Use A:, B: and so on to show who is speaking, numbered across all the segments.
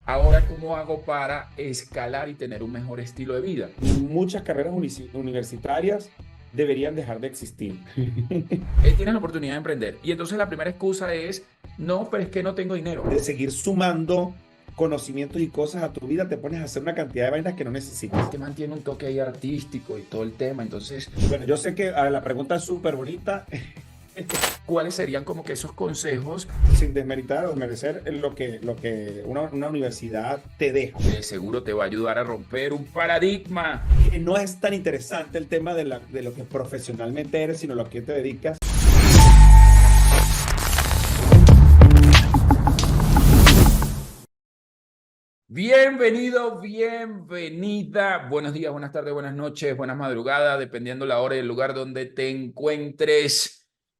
A: Ahora, ¿cómo hago para escalar y tener un mejor estilo de vida?
B: Muchas carreras universitarias deberían dejar de existir.
A: Tienes la oportunidad de emprender. Y entonces la primera excusa es, no, pero es que no tengo dinero.
B: De seguir sumando conocimientos y cosas a tu vida, te pones a hacer una cantidad de vainas que no necesitas.
A: Te mantiene un toque ahí artístico y todo el tema. Entonces,
B: Bueno, yo sé que la pregunta es súper bonita,
A: ¿cuáles serían como que esos consejos?
B: sin desmeritar o desmerecer lo que una universidad te deja.
A: De seguro te va a ayudar a romper un paradigma.
B: No es tan interesante el tema de lo que profesionalmente eres, sino lo que te dedicas.
A: Bienvenido, bienvenida. Buenos días, buenas tardes, buenas noches, buenas madrugadas, dependiendo la hora y el lugar donde te encuentres,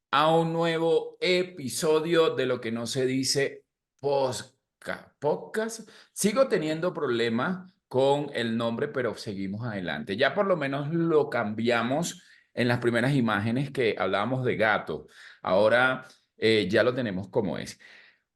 A: a un nuevo episodio de lo que no se dice podcast. Sigo teniendo problemas con el nombre, pero seguimos adelante. Ya por lo menos lo cambiamos en las primeras imágenes que hablábamos de gato. Ahora ya lo tenemos como es.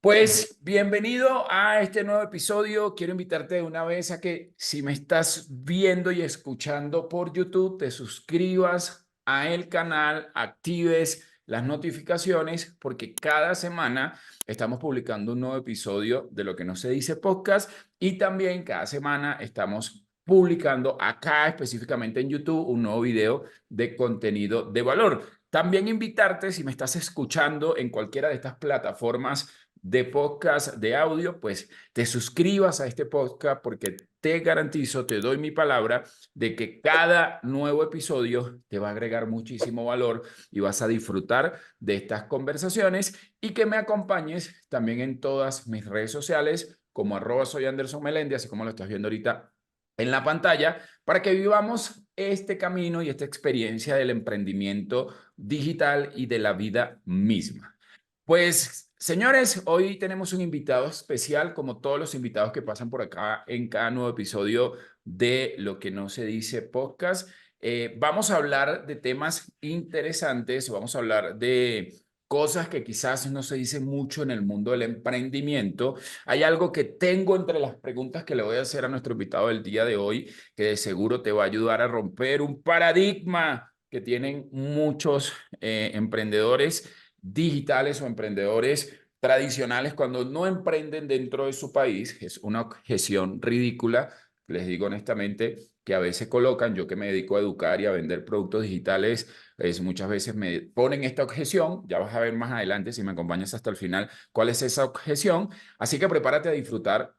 A: Pues bienvenido a este nuevo episodio. Quiero invitarte de una vez a que si me estás viendo y escuchando por YouTube, te suscribas a el canal, actives las notificaciones porque cada semana estamos publicando un nuevo episodio de Lo que no se dice podcast y también cada semana estamos publicando acá específicamente en YouTube un nuevo video de contenido de valor. También invitarte, si me estás escuchando en cualquiera de estas plataformas de podcast de audio, pues te suscribas a este podcast porque te garantizo, te doy mi palabra de que cada nuevo episodio te va a agregar muchísimo valor y vas a disfrutar de estas conversaciones y que me acompañes también en todas mis redes sociales como @soy Anderson Meléndez, así como lo estás viendo ahorita en la pantalla, para que vivamos este camino y esta experiencia del emprendimiento digital y de la vida misma. Pues, señores, hoy tenemos un invitado especial, como todos los invitados que pasan por acá en cada nuevo episodio de Lo que no se dice podcast. Vamos a hablar de temas interesantes, vamos a hablar de cosas que quizás no se dicen mucho en el mundo del emprendimiento. Hay algo que tengo entre las preguntas que le voy a hacer a nuestro invitado del día de hoy, que de seguro te va a ayudar a romper un paradigma que tienen muchos emprendedores digitales o emprendedores tradicionales cuando no emprenden dentro de su país. Es una objeción ridícula, les digo honestamente, que a veces colocan, yo que me dedico a educar y a vender productos digitales, muchas veces me ponen esta objeción, ya vas a ver más adelante si me acompañas hasta el final cuál es esa objeción, así que prepárate a disfrutar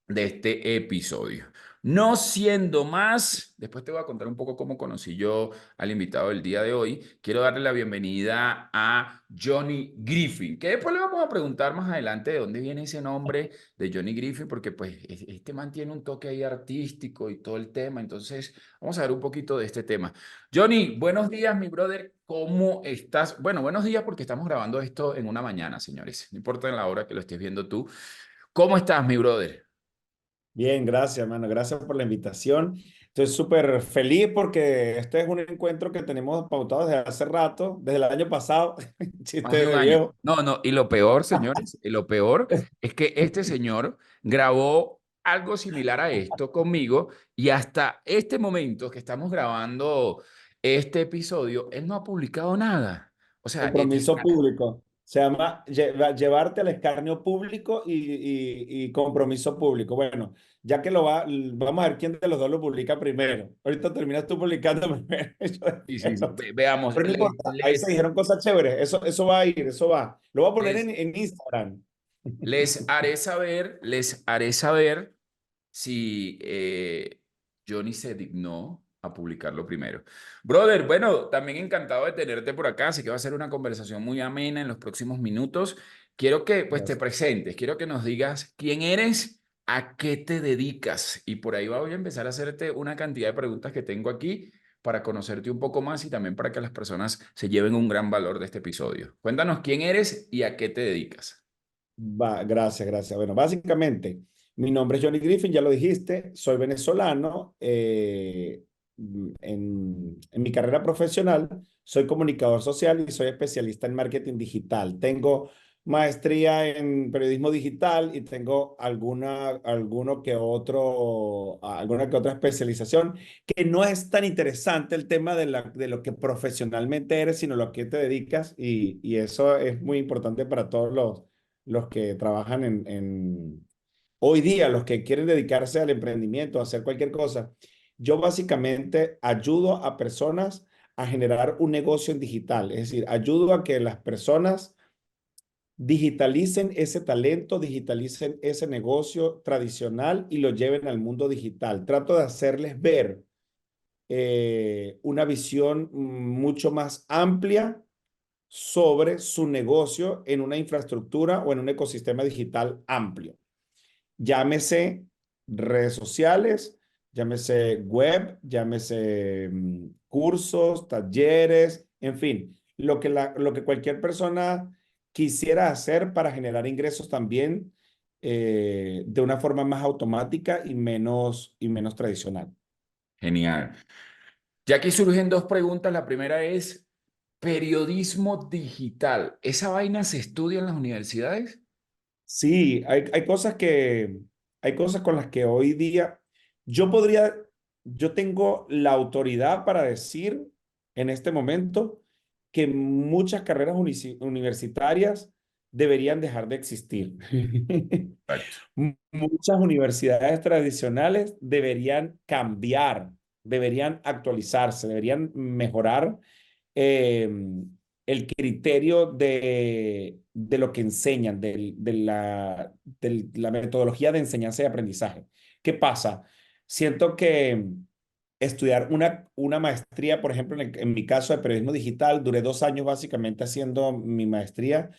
A: de este episodio. No siendo más, después te voy a contar un poco cómo conocí yo al invitado del día de hoy. Quiero darle la bienvenida a Johnny Griffin, que después le vamos a preguntar más adelante de dónde viene ese nombre de Johnny Griffin, porque pues este mantiene un toque ahí artístico y todo el tema. Entonces, vamos a ver un poquito de este tema. Johnny, buenos días, mi brother. ¿Cómo estás? Bueno, buenos días porque estamos grabando esto en una mañana, señores. No importa en la hora que lo estés viendo tú. ¿Cómo estás, mi brother?
B: Bien, gracias, hermano. Gracias por la invitación. Estoy súper feliz porque este es un encuentro que tenemos pautado desde hace rato, desde el año pasado.
A: Más
B: Chiste
A: de un
B: de
A: año.
B: viejo.
A: No, no, y lo peor, señores, y lo peor es que este señor grabó algo similar a esto conmigo y hasta este momento que estamos grabando este episodio, él no ha publicado nada. O sea,
B: Compromiso público. Se llama llevarte al escarnio público y compromiso público. Bueno, ya que vamos a ver quién de los dos lo publica primero. Ahorita terminas tú publicando primero. Yo
A: sí, sí,
B: después
A: sí.
B: lo
A: Veamos,
B: Pero no importa, ahí se dijeron cosas chéveres. Eso va a ir, eso va. Lo voy a poner
A: les,
B: en Instagram.
A: les haré saber si Johnny se dignó a publicarlo primero. Brother, bueno, también encantado de tenerte por acá, así que va a ser una conversación muy amena en los próximos minutos. Quiero que pues te
B: Gracias.
A: presentes, quiero que nos digas quién eres, a qué te dedicas y por ahí voy a empezar a hacerte una cantidad de preguntas que tengo aquí para conocerte un poco más y también para que las personas se lleven un gran valor de este episodio. Cuéntanos quién eres y a qué te dedicas.
B: Gracias, gracias. Bueno, básicamente, mi nombre es Johnny Griffin, ya lo dijiste, soy venezolano. En mi carrera profesional, soy comunicador social y soy especialista en marketing digital. Tengo maestría en periodismo digital y tengo alguna que otra especialización, que no es tan interesante el tema de lo que profesionalmente eres, sino lo que te dedicas, y eso es muy importante para todos los que trabajan hoy día, los que quieren dedicarse al emprendimiento, a hacer cualquier cosa. Yo básicamente ayudo a personas a generar un negocio en digital, es decir, ayudo a que las personas digitalicen ese talento, digitalicen ese negocio tradicional y lo lleven al mundo digital. Trato de hacerles ver una visión mucho más amplia sobre su negocio en una infraestructura o en un ecosistema digital amplio. Llámese redes sociales, llámese web, llámese cursos, talleres, en fin, lo que cualquier persona quisiera hacer para generar ingresos también de una forma más automática y menos tradicional.
A: Genial. Ya aquí surgen dos preguntas. La primera es, periodismo digital. ¿Esa vaina se estudia en las universidades?
B: Sí, hay cosas con las que hoy día yo podría, yo tengo la autoridad para decir en este momento que muchas carreras universitarias deberían dejar de existir.
A: Exacto.
B: Muchas universidades tradicionales deberían cambiar, deberían actualizarse, deberían mejorar eh, el criterio de lo que enseñan, de la metodología de enseñanza y aprendizaje. ¿Qué pasa? Siento que estudiar una maestría, por ejemplo, en mi caso de periodismo digital, duré 2 años básicamente haciendo mi maestría.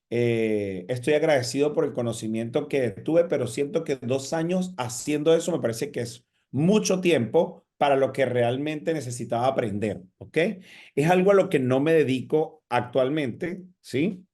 B: Estoy agradecido por el conocimiento que tuve, pero siento que 2 años haciendo eso me parece que es mucho tiempo para lo que realmente necesitaba aprender, ¿ok? Es algo a lo que no me dedico actualmente, ¿sí?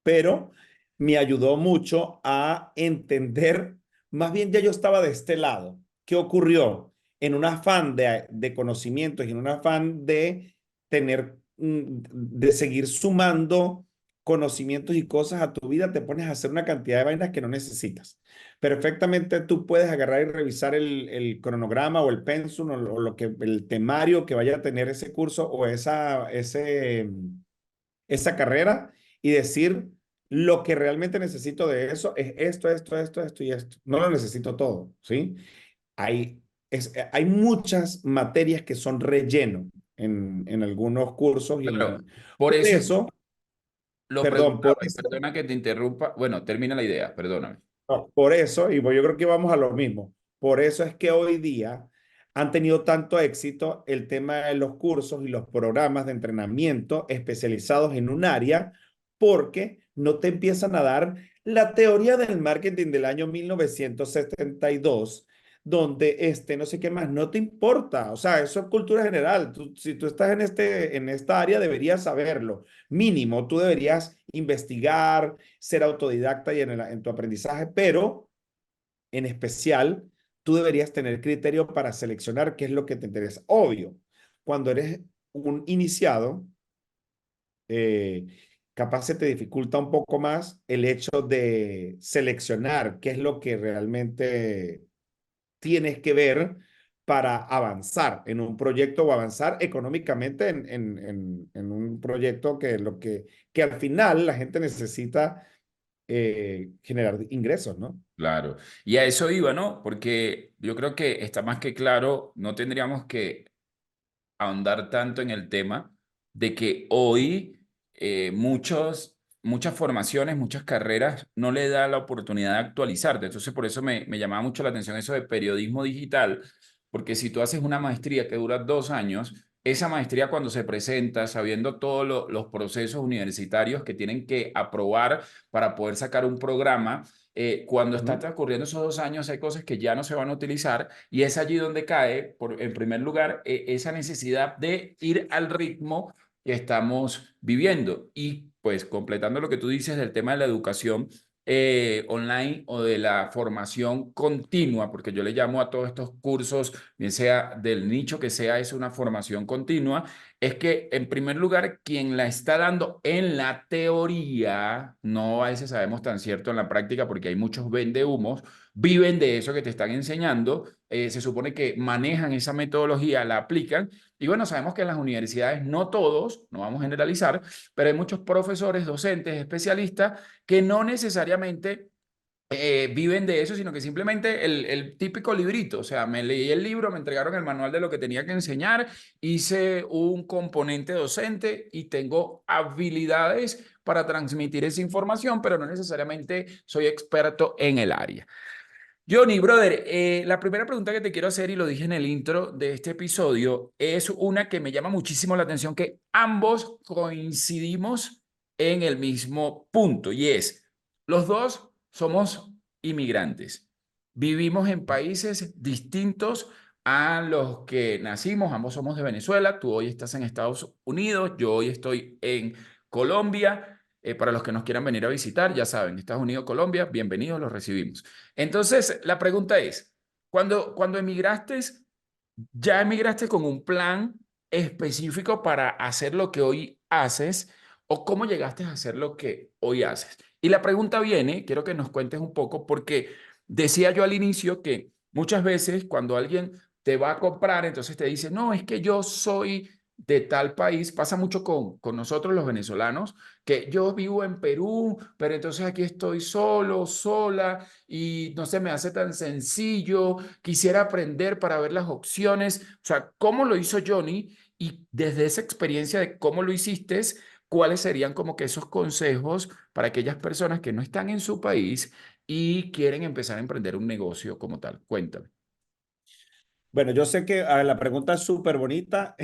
B: Pero me ayudó mucho a entender, más bien ya yo estaba de este lado. ¿Qué ocurrió? En un afán de conocimientos y en un afán de tener, de seguir sumando conocimientos y cosas a tu vida, te pones a hacer una cantidad de vainas que no necesitas. Perfectamente tú puedes agarrar y revisar el cronograma o el pensum o lo que, el temario que vaya a tener ese curso o esa carrera y decir, lo que realmente necesito de eso es esto y esto. No lo necesito todo, ¿sí? Hay muchas materias que son relleno en algunos cursos
A: Claro.
B: y
A: Por
B: por
A: eso
B: eso,
A: lo
B: perdón, por
A: preguntaba, y
B: eso
A: perdona que te interrumpa. Bueno, termina la idea, perdóname.
B: no, por eso, y pues yo creo que vamos a lo mismo, por eso es que hoy día han tenido tanto éxito el tema de los cursos y los programas de entrenamiento especializados en un área, porque no te empiezan a dar la teoría del marketing del año 1972, donde no sé qué más, no te importa, o sea, eso es cultura general. Si tú estás en esta área, deberías saberlo. Mínimo, tú deberías investigar, ser autodidacta y en tu aprendizaje, pero en especial, tú deberías tener criterio para seleccionar qué es lo que te interesa. Obvio, cuando eres un iniciado, eh, capaz se te dificulta un poco más el hecho de seleccionar qué es lo que realmente tienes que ver para avanzar en un proyecto o avanzar económicamente en un proyecto que al final la gente necesita generar ingresos, ¿no?
A: Claro. Y a eso iba, ¿no? Porque yo creo que está más que claro, no tendríamos que ahondar tanto en el tema de que hoy muchas formaciones, muchas carreras no le da la oportunidad de actualizarte. Entonces, por eso me llamaba mucho la atención eso de periodismo digital, porque si tú haces una maestría que dura 2 años, esa maestría cuando se presenta, sabiendo todos los procesos universitarios que tienen que aprobar para poder sacar un programa, cuando está
B: Ujú.
A: transcurriendo esos 2 años hay cosas que ya no se van a utilizar y es allí donde cae, en primer lugar, esa necesidad de ir al ritmo que estamos viviendo. Y pues completando lo que tú dices del tema de la educación, online o de la formación continua, porque yo le llamo a todos estos cursos, bien sea del nicho que sea, es una formación continua, es que en primer lugar, quien la está dando en la teoría, no a veces sabemos tan cierto en la práctica porque hay muchos vendehumos, viven de eso que te están enseñando, se supone que manejan esa metodología, la aplican, y bueno, sabemos que en las universidades no todos, no vamos a generalizar, pero hay muchos profesores, docentes, especialistas que no necesariamente viven de eso, sino que simplemente el típico librito, o sea, me leí el libro, me entregaron el manual de lo que tenía que enseñar, hice un componente docente y tengo habilidades para transmitir esa información, pero no necesariamente soy experto en el área. Johnny, brother, la primera pregunta que te quiero hacer, y lo dije en el intro de este episodio, es una que me llama muchísimo la atención, que ambos coincidimos en el mismo punto, y es, los dos somos inmigrantes, vivimos en países distintos a los que nacimos, ambos somos de Venezuela, tú hoy estás en Estados Unidos, yo hoy estoy en Colombia. Para los que nos quieran venir a visitar, ya saben, Estados Unidos, Colombia, bienvenidos, los recibimos. Entonces, la pregunta es, cuando emigraste, ¿ya emigraste con un plan específico para hacer lo que hoy haces o cómo llegaste a hacer lo que hoy haces? Y la pregunta viene, quiero que nos cuentes un poco, porque decía yo al inicio que muchas veces cuando alguien te va a comprar, entonces te dice, no, es que yo soy de tal país, pasa mucho con nosotros los venezolanos, que yo vivo en Perú, pero entonces aquí estoy solo, sola, y no se me hace tan sencillo, quisiera aprender para ver las opciones, o sea, ¿cómo lo hizo Johnny? Y desde esa experiencia de cómo lo hiciste, ¿cuáles serían como que esos consejos para aquellas personas que no están en su país y quieren empezar a emprender un negocio como tal? Cuéntame.
B: Bueno, yo sé que la pregunta es súper bonita.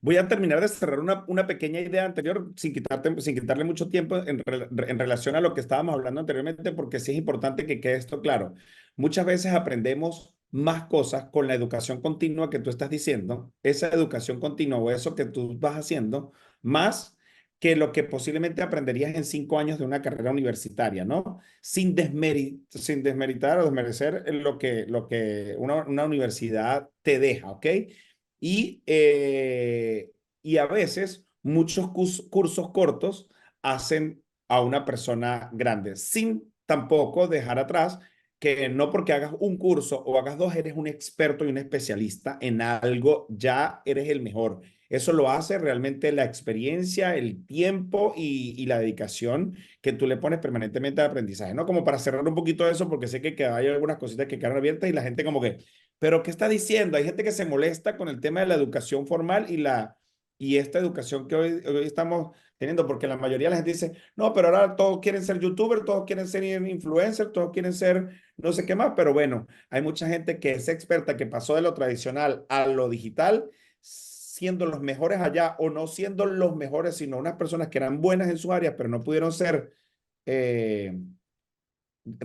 B: Voy a terminar de cerrar una pequeña idea anterior sin quitarle mucho tiempo en relación a lo que estábamos hablando anteriormente, porque sí es importante que quede esto claro. Muchas veces aprendemos más cosas con la educación continua que tú estás diciendo, esa educación continua o eso que tú vas haciendo, más que lo que posiblemente aprenderías en 5 años de una carrera universitaria, ¿no? Sin desmeritar o desmerecer lo que una universidad te deja, ¿ok? Y, eh, y a veces muchos cursos cortos hacen a una persona grande, sin tampoco dejar atrás que no porque hagas un curso o hagas dos, eres un experto y un especialista en algo, ya eres el mejor. Eso lo hace realmente la experiencia, el tiempo y la dedicación que tú le pones permanentemente al aprendizaje, ¿no? Como para cerrar un poquito eso, porque sé que hay algunas cositas que quedan abiertas y la gente como que, pero ¿qué está diciendo? Hay gente que se molesta con el tema de la educación formal y esta educación que hoy estamos teniendo, porque la mayoría de la gente dice, no, pero ahora todos quieren ser youtubers, todos quieren ser influencers, todos quieren ser no sé qué más, pero bueno, hay mucha gente que es experta, que pasó de lo tradicional a lo digital, siendo los mejores allá o no siendo los mejores, sino unas personas que eran buenas en sus áreas, pero no pudieron ser eh,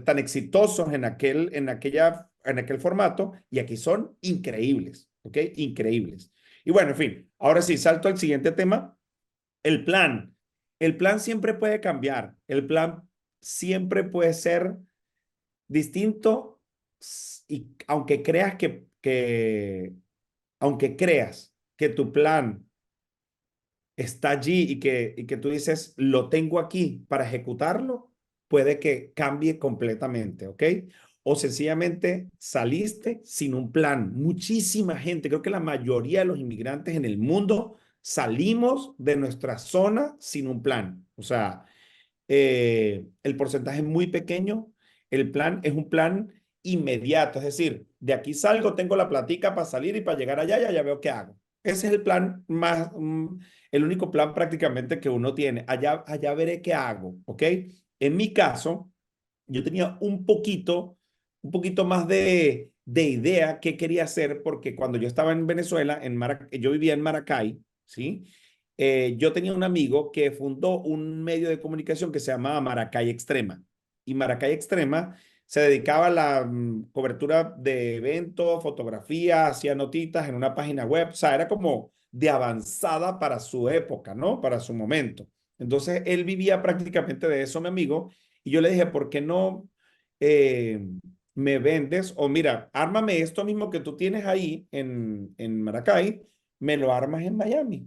B: tan exitosos en aquel formato, y aquí son increíbles, ¿ok? Increíbles. Y bueno, en fin, ahora sí, salto al siguiente tema, el plan. El plan siempre puede cambiar, el plan siempre puede ser distinto, y aunque creas que tu plan está allí y que tú dices, lo tengo aquí para ejecutarlo, puede que cambie completamente, ¿ok? O sencillamente saliste sin un plan. Muchísima gente, creo que la mayoría de los inmigrantes en el mundo salimos de nuestra zona sin un plan. O sea, el porcentaje es muy pequeño. El plan es un plan inmediato, es decir, de aquí salgo, tengo la platica para salir y para llegar allá, ya veo qué hago. Ese es el plan más, el único plan prácticamente que uno tiene. Allá veré qué hago, ¿ok? En mi caso, yo tenía un poquito más de idea qué quería hacer, porque cuando yo estaba en Venezuela, yo vivía en Maracay, ¿sí? Yo tenía un amigo que fundó un medio de comunicación que se llamaba Maracay Extrema. Y Maracay Extrema se dedicaba a la cobertura de eventos, fotografía, hacía notitas en una página web. O sea, era como de avanzada para su época, ¿no? Para su momento. Entonces, él vivía prácticamente de eso, mi amigo, Y yo le dije, ¿por qué no eh, me vendes? O mira, ármame esto mismo que tú tienes ahí en Maracay, me lo armas en Miami.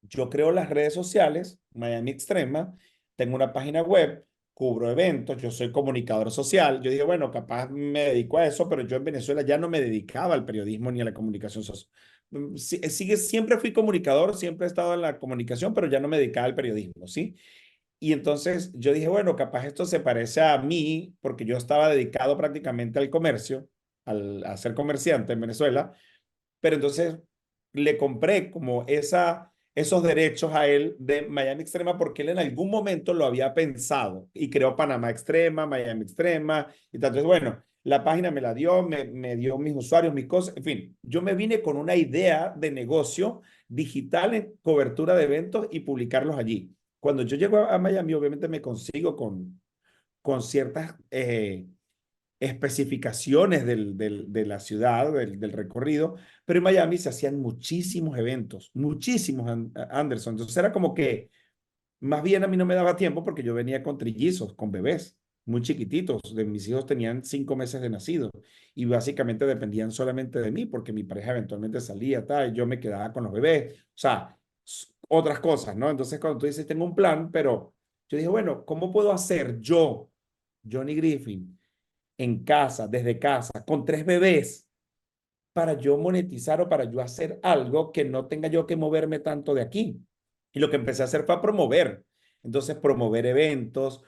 B: Yo creo las redes sociales, Miami Extrema, tengo una página web, cubro eventos, yo soy comunicador social. Yo dije, bueno, capaz me dedico a eso, pero yo en Venezuela ya no me dedicaba al periodismo ni a la comunicación social. Siempre fui comunicador, siempre he estado en la comunicación, pero ya no me dedicaba al periodismo, ¿sí? Y entonces yo dije, bueno, capaz esto se parece a mí, porque yo estaba dedicado prácticamente al comercio, a ser comerciante en Venezuela, pero entonces le compré como esos derechos a él de Miami Extrema porque él en algún momento lo había pensado y creó Panamá Extrema, Miami Extrema y tal. Entonces, bueno, la página me la dio, me dio mis usuarios, mis cosas, en fin, yo me vine con una idea de negocio digital en cobertura de eventos y publicarlos allí. Cuando yo llego a Miami, obviamente me consigo con ciertas especificaciones de la ciudad, del recorrido, pero en Miami se hacían muchísimos eventos, muchísimos, Anderson. Entonces era como que más bien a mí no me daba tiempo porque yo venía con trillizos, con bebés muy chiquititos. De mis hijos tenían 5 meses de nacido y básicamente dependían solamente de mí porque mi pareja eventualmente salía, tal, y yo me quedaba con los bebés. O sea, otras cosas, ¿no? Entonces cuando tú dices, tengo un plan, pero yo dije, bueno, ¿cómo puedo hacer yo, Johnny Griffin, en casa, desde casa, con 3 bebés, para yo monetizar o para yo hacer algo que no tenga yo que moverme tanto de aquí? Y lo que empecé a hacer fue a promover. Entonces, promover eventos,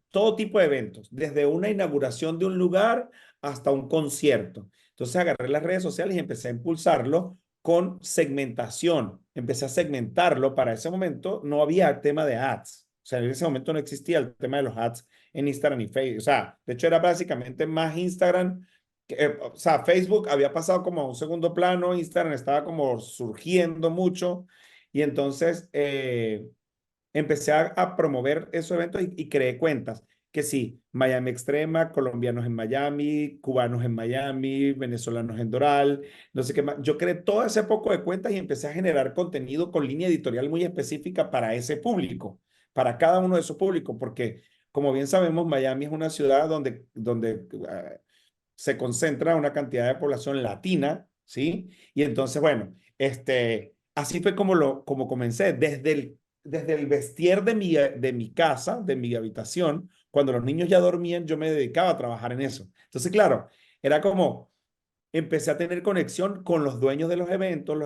B: todo tipo de eventos, desde una inauguración de un lugar hasta un concierto. Entonces, agarré las redes sociales y empecé a impulsarlo con segmentación. Empecé a segmentarlo. Para ese momento no había tema de ads. O sea, en ese momento no existía el tema de los ads en Instagram y Facebook. O sea, de hecho era básicamente más Instagram. O sea, Facebook había pasado como a un segundo plano, Instagram estaba como surgiendo mucho y entonces empecé a promover esos eventos y creé cuentas. Que sí, Miami Extrema, colombianos en Miami, cubanos en Miami, venezolanos en Doral, no sé qué más. Yo creé todo ese poco de cuentas y empecé a generar contenido con línea editorial muy específica para ese público, para cada uno de esos públicos, porque como bien sabemos, Miami es una ciudad donde se concentra una cantidad de población latina, ¿sí? Y entonces, bueno, así fue como comencé, desde el vestir de mi casa, de mi habitación, cuando los niños ya dormían, yo me dedicaba a trabajar en eso. Entonces, claro, era como empecé a tener conexión con los dueños de los eventos,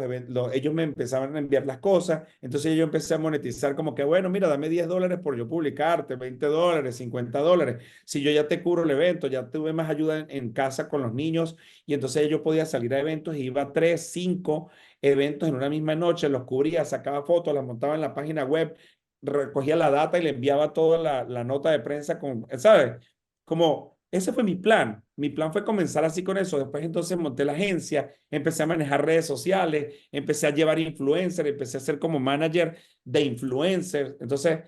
B: ellos me empezaban a enviar las cosas, entonces yo empecé a monetizar como que, bueno, mira, dame $10 por yo publicarte, $20, $50. Si yo ya te cubro el evento, ya tuve más ayuda en casa con los niños y entonces yo podía salir a eventos y iba a 3, 5 eventos en una misma noche, los cubría, sacaba fotos, las montaba en la página web, recogía la data y le enviaba toda la nota de prensa con, ¿sabes? Como, ese fue mi plan. Mi plan fue comenzar así con eso. Después entonces monté la agencia, empecé a manejar redes sociales, empecé a llevar influencers, empecé a ser como manager de influencers. Entonces,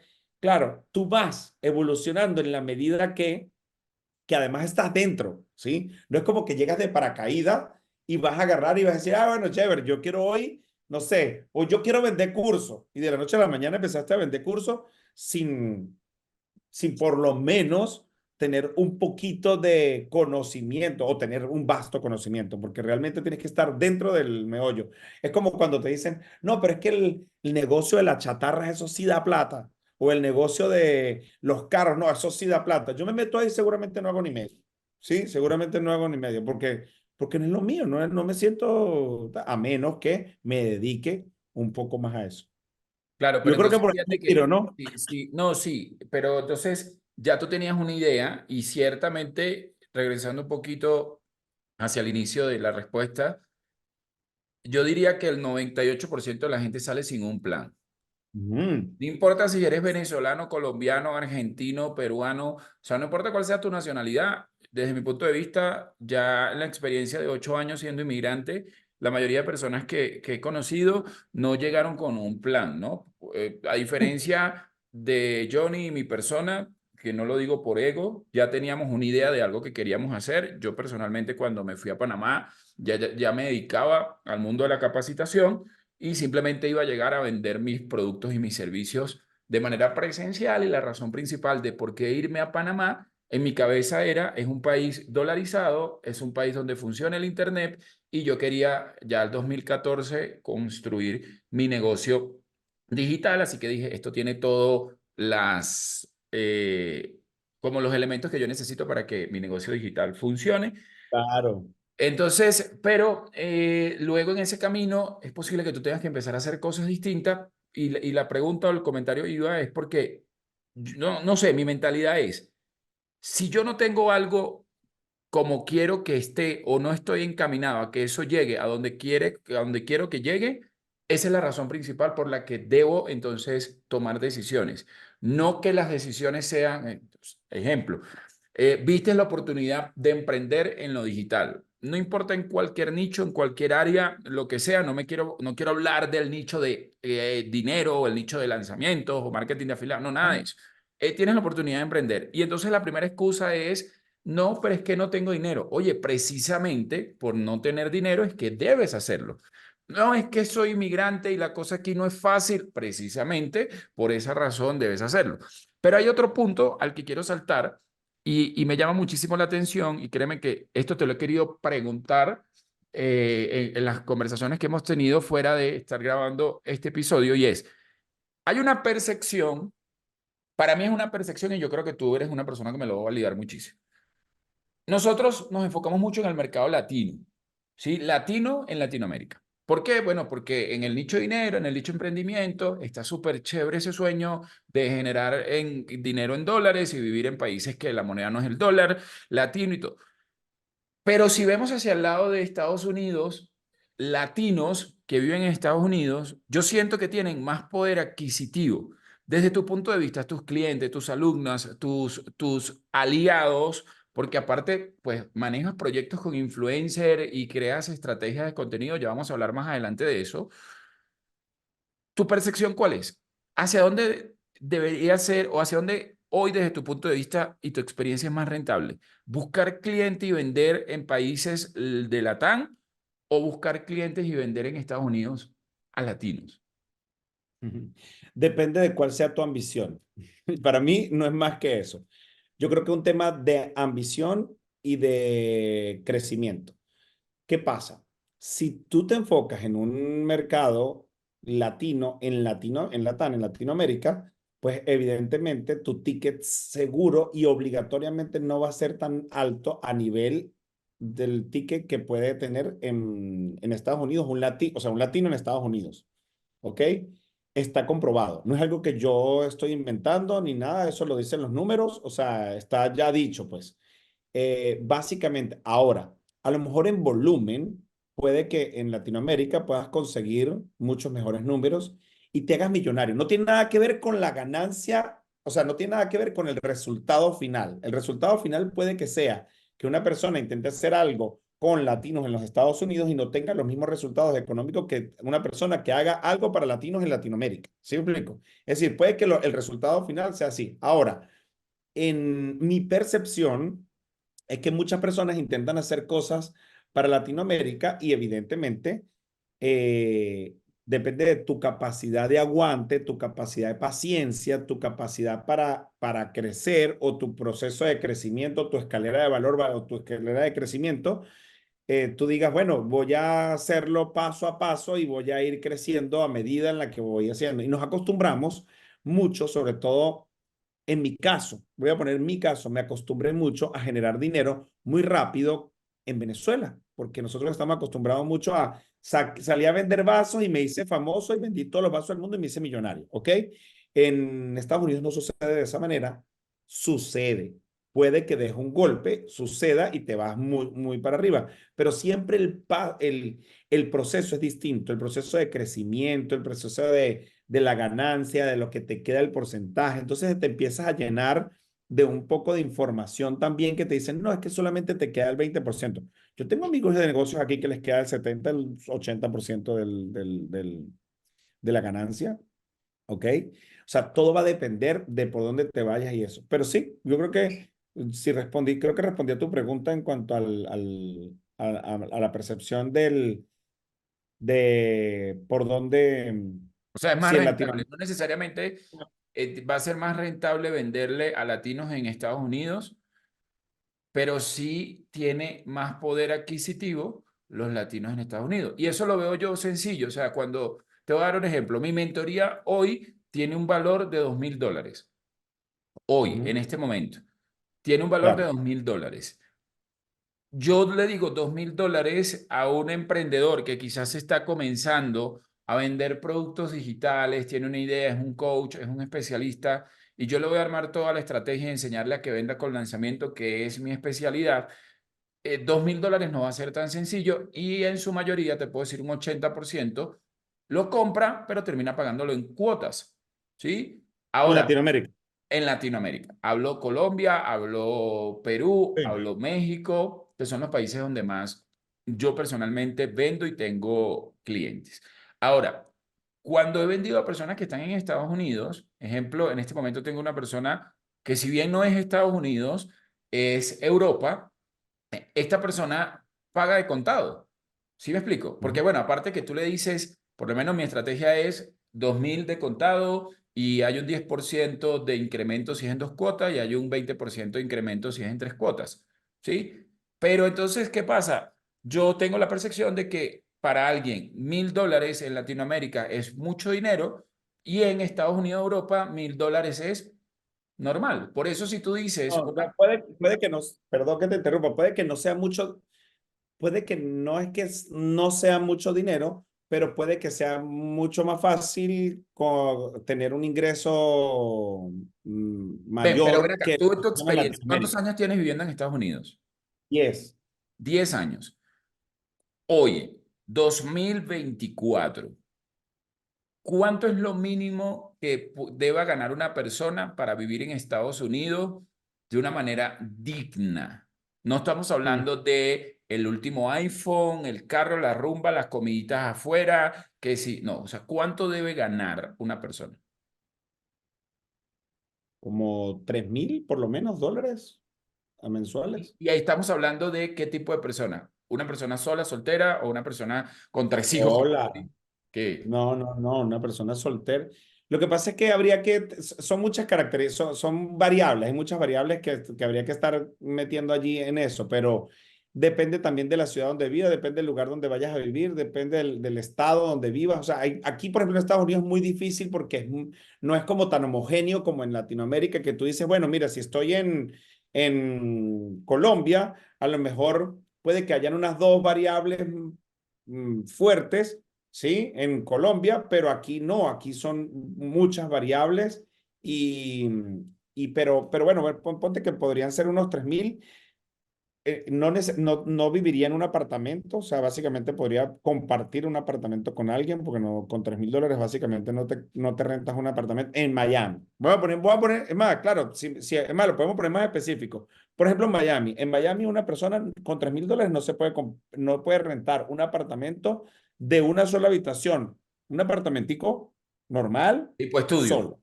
B: claro, tú vas evolucionando en la medida que además estás dentro, ¿sí? No es como que llegas de paracaídas y vas a agarrar y vas a decir, ah, bueno, chévere, yo quiero hoy, no sé, o yo quiero vender cursos. Y de la noche a la mañana empezaste a vender cursos sin por lo menos tener un poquito de conocimiento o tener un vasto conocimiento, porque realmente tienes que estar dentro del meollo. Es como cuando te dicen, no, pero es que el negocio de la chatarra, eso sí da plata, o el negocio de los carros, no, eso sí da plata. Yo me meto ahí, seguramente no hago ni medio. Sí, seguramente no hago ni medio, porque no es lo mío, no me siento, a menos que me dedique un poco más a eso.
A: Claro, pero
B: Yo creo que
A: entonces
B: por ahí
A: fíjate
B: me tiro,
A: que,
B: ¿no?
A: sí, sí, no, sí, pero entonces ya tú tenías una idea y ciertamente, regresando un poquito hacia el inicio de la respuesta, yo diría que el 98% de la gente sale sin un plan.
B: Mm,
A: No importa si eres venezolano, colombiano, argentino, peruano, o sea, no importa cuál sea tu nacionalidad, desde mi punto de vista, ya en la experiencia de 8 años siendo inmigrante, la mayoría de personas que he conocido no llegaron con un plan, ¿no? A diferencia de Johnny y mi persona, que no lo digo por ego, ya teníamos una idea de algo que queríamos hacer. Yo personalmente cuando me fui a Panamá ya me dedicaba al mundo de la capacitación y simplemente iba a llegar a vender mis productos y mis servicios de manera presencial y la razón principal de por qué irme a Panamá en mi cabeza era, es un país dolarizado, es un país donde funciona el Internet y yo quería ya el 2014 construir mi negocio digital, así que dije, esto tiene todo como los elementos que yo necesito para que mi negocio digital funcione.
B: Claro.
A: Entonces, pero luego en ese camino es posible que tú tengas que empezar a hacer cosas distintas y la pregunta o el comentario iba es porque, no sé, mi mentalidad es, si yo no tengo algo como quiero que esté o no estoy encaminado a que eso llegue a donde quiero que llegue, esa es la razón principal por la que debo entonces tomar decisiones. No que las decisiones sean, ejemplo, viste la oportunidad de emprender en lo digital. No importa en cualquier nicho, en cualquier área, lo que sea, no quiero hablar del nicho de dinero o el nicho de lanzamientos o marketing de afiliados, no, nada de eso. Tienes la oportunidad de emprender. Y entonces la primera excusa es, no, pero es que no tengo dinero. Oye, precisamente por no tener dinero es que debes hacerlo. No, es que soy inmigrante y la cosa aquí no es fácil. Precisamente por esa razón debes hacerlo. Pero hay otro punto al que quiero saltar y me llama muchísimo la atención y créeme que esto te lo he querido preguntar en las conversaciones que hemos tenido fuera de estar grabando este episodio y es, hay una percepción, para mí es una percepción y yo creo que tú eres una persona que me lo va a validar muchísimo. Nosotros nos enfocamos mucho en el mercado latino, ¿sí? Latino en Latinoamérica. ¿Por qué? Bueno, porque en el nicho de dinero, en el nicho de emprendimiento, está súper chévere ese sueño de generar dinero en dólares y vivir en países que la moneda no es el dólar, latino y todo. Pero si vemos hacia el lado de Estados Unidos, latinos que viven en Estados Unidos, yo siento que tienen más poder adquisitivo. Desde tu punto de vista, tus clientes, tus alumnas, tus aliados, porque aparte, pues manejas proyectos con influencer y creas estrategias de contenido, ya vamos a hablar más adelante de eso. ¿Tu percepción cuál es? ¿Hacia dónde debería ser o hacia dónde hoy desde tu punto de vista y tu experiencia es más rentable? ¿Buscar clientes y vender en países de Latam o buscar clientes y vender en Estados Unidos a latinos?
B: Ujú. Depende de cuál sea tu ambición. Para mí no es más que eso. Yo creo que es un tema de ambición y de crecimiento. ¿Qué pasa? Si tú te enfocas en un mercado latino, en Latinoamérica, pues evidentemente tu ticket seguro y obligatoriamente no va a ser tan alto a nivel del ticket que puede tener en Estados Unidos o sea, un latino en Estados Unidos. ¿Ok? Está comprobado. No es algo que yo estoy inventando ni nada, eso lo dicen los números, o sea, está ya dicho, pues. Básicamente, ahora, a lo mejor en volumen, puede que en Latinoamérica puedas conseguir muchos mejores números y te hagas millonario. No tiene nada que ver con la ganancia, o sea, no tiene nada que ver con el resultado final. El resultado final puede que sea que una persona intente hacer algo con latinos en los Estados Unidos y no tenga los mismos resultados económicos que una persona que haga algo para latinos en Latinoamérica. ¿Sí me explico? Es decir, puede que el resultado final sea así. Ahora, en mi percepción, es que muchas personas intentan hacer cosas para Latinoamérica y evidentemente eh, depende de tu capacidad de aguante, tu capacidad de paciencia, tu capacidad para crecer o tu proceso de crecimiento, tu escalera de valor o tu escalera de crecimiento. Tú digas, bueno, voy a hacerlo paso a paso y voy a ir creciendo a medida en la que voy haciendo. Y nos acostumbramos mucho, sobre todo en mi caso, voy a poner mi caso, me acostumbré mucho a generar dinero muy rápido en Venezuela, porque nosotros estamos acostumbrados mucho a salir a vender vasos y me hice famoso y vendí todos los vasos del mundo y me hice millonario, ¿ok? En Estados Unidos no sucede de esa manera, sucede. Puede que deje un golpe, suceda y te vas muy, muy para arriba, pero siempre el proceso es distinto, el proceso de crecimiento, el proceso de la ganancia, de lo que te queda el porcentaje. Entonces te empiezas a llenar de un poco de información también que te dicen, no, es que solamente te queda el 20%. Yo tengo amigos de negocios aquí que les queda el 70, el 80% de la ganancia, ¿ok? O sea, todo va a depender de por dónde te vayas y eso. Pero sí, yo creo que si respondí, creo que respondí a tu pregunta en cuanto a la percepción de por dónde,
A: O sea, es más
B: si en
A: rentable.
B: Latinoamérica.
A: No necesariamente va a ser más rentable venderle a latinos en Estados Unidos, pero sí tiene más poder adquisitivo los latinos en Estados Unidos. Y eso lo veo yo sencillo. O sea, cuando te voy a dar un ejemplo, mi mentoría hoy tiene un valor de $2.000. Hoy, en
B: Ujú.
A: este momento, tiene un valor de
B: Claro.
A: $2.000. Yo le digo $2.000 a un emprendedor que quizás está comenzando a vender productos digitales, tiene una idea, es un coach, es un especialista, y yo le voy a armar toda la estrategia y enseñarle a que venda con lanzamiento, que es mi especialidad. $2.000 no va a ser tan sencillo y en su mayoría, te puedo decir un 80%, lo compra, pero termina pagándolo en cuotas. ¿Sí?
B: En
A: Ahora,
B: Latinoamérica.
A: en Latinoamérica. Habló Colombia, habló Perú,
B: Sí.
A: habló México, que son los países donde más yo personalmente vendo y tengo clientes. Ahora, cuando he vendido a personas que están en Estados Unidos, ejemplo, en este momento tengo una persona que si bien no es Estados Unidos, es Europa, esta persona paga de contado. ¿Sí me explico? Porque
B: Ujú.
A: bueno, aparte que tú le dices, por lo menos mi estrategia es 2.000 de contado y hay un 10% de incremento si es en dos cuotas y hay un 20% de incremento si es en tres cuotas. ¿Sí? Pero entonces, ¿qué pasa? Yo tengo la percepción de que para alguien $1.000 en Latinoamérica es mucho dinero y en Estados Unidos, Europa, $1.000 es normal. Por eso si tú dices
B: No,
A: una...
B: puede que no, perdón que te interrumpa, puede que no sea mucho, puede que no es que no sea mucho dinero, pero puede que sea mucho más fácil tener un ingreso
A: Pero ven
B: mayor
A: acá,
B: que
A: tú en tu
B: en
A: experiencia, ¿cuántos
B: Latinoamérica.
A: años tienes viviendo en Estados Unidos?
B: Y es,
A: 10 años. Oye, 2024. ¿Cuánto es lo mínimo que deba ganar una persona para vivir en Estados Unidos de una manera digna? No estamos
B: mm,
A: hablando de el último iPhone, el carro, la rumba, las comiditas afuera, que sí, no, o sea, ¿cuánto debe ganar una persona?
B: como 3.000 por lo menos dólares a mensuales.
A: Y ahí estamos hablando de qué tipo de persona. ¿Una persona sola, soltera o una persona con tres hijos?
B: Hola.
A: ¿Qué?
B: No, no, no, una persona soltera. Lo que pasa es que son muchas características, son variables, hay muchas variables que habría que estar metiendo allí en eso, pero depende también de la ciudad donde vivas, depende del lugar donde vayas a vivir, depende del estado donde vivas. O sea, aquí, por ejemplo, en Estados Unidos es muy difícil porque no es como tan homogéneo como en Latinoamérica, que tú dices, bueno, mira, si estoy en Colombia, a lo mejor puede que hayan unas dos variables fuertes, ¿sí? En Colombia, pero aquí no, aquí son muchas variables pero bueno, ponte que podrían ser unos 3.000. No viviría en un apartamento, o sea, básicamente podría compartir un apartamento con alguien, porque no, con $3.000 básicamente no te rentas un apartamento en Miami. Voy a poner, es más, claro, es más, lo podemos poner más específico. Por ejemplo, en Miami una persona con $3.000 no puede rentar un apartamento de una sola habitación, un apartamentico normal,
A: Tipo estudio.
B: solo.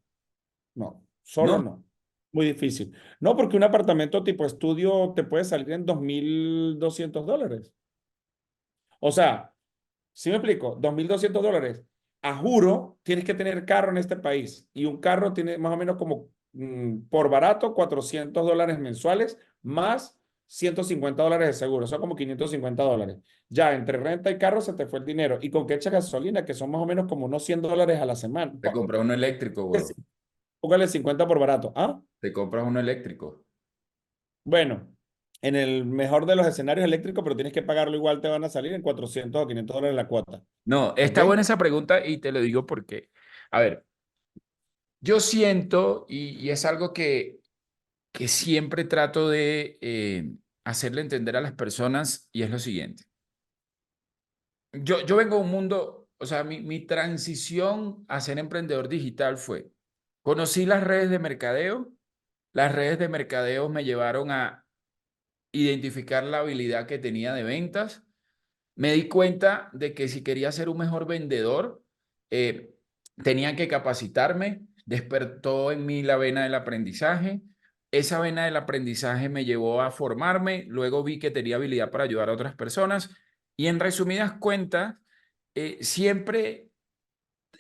B: No, solo
A: ¿No?
B: no. Muy difícil. No, porque un apartamento tipo estudio te puede salir en $2.200. O sea, ¿sí me explico? $2.200. A juro, tienes que tener carro en este país. Y un carro tiene más o menos como, por barato, $400 mensuales, más $150 de seguro. Son como $550. Ya, entre renta y carro se te fue el dinero. ¿Y con qué echas gasolina? Que son más o menos como unos $100 a la semana.
A: Te compras uno eléctrico, güey.
B: Póngale 50 por barato. ¿Ah?
A: Te compras uno eléctrico.
B: Bueno, en el mejor de los escenarios eléctricos, pero tienes que pagarlo igual, te van a salir en $400 o $500 la cuota.
A: No,
B: ¿Ok?
A: está buena esa pregunta y te lo digo porque, a ver, yo siento y es algo que siempre trato de hacerle entender a las personas y es lo siguiente. Yo vengo de un mundo, o sea, mi transición a ser emprendedor digital fue, conocí las redes de mercadeo me llevaron a identificar la habilidad que tenía de ventas. Me di cuenta de que si quería ser un mejor vendedor, eh, tenía que capacitarme. Despertó en mí la vena del aprendizaje. Esa vena del aprendizaje me llevó a formarme. Luego vi que tenía habilidad para ayudar a otras personas. Y en resumidas cuentas, siempre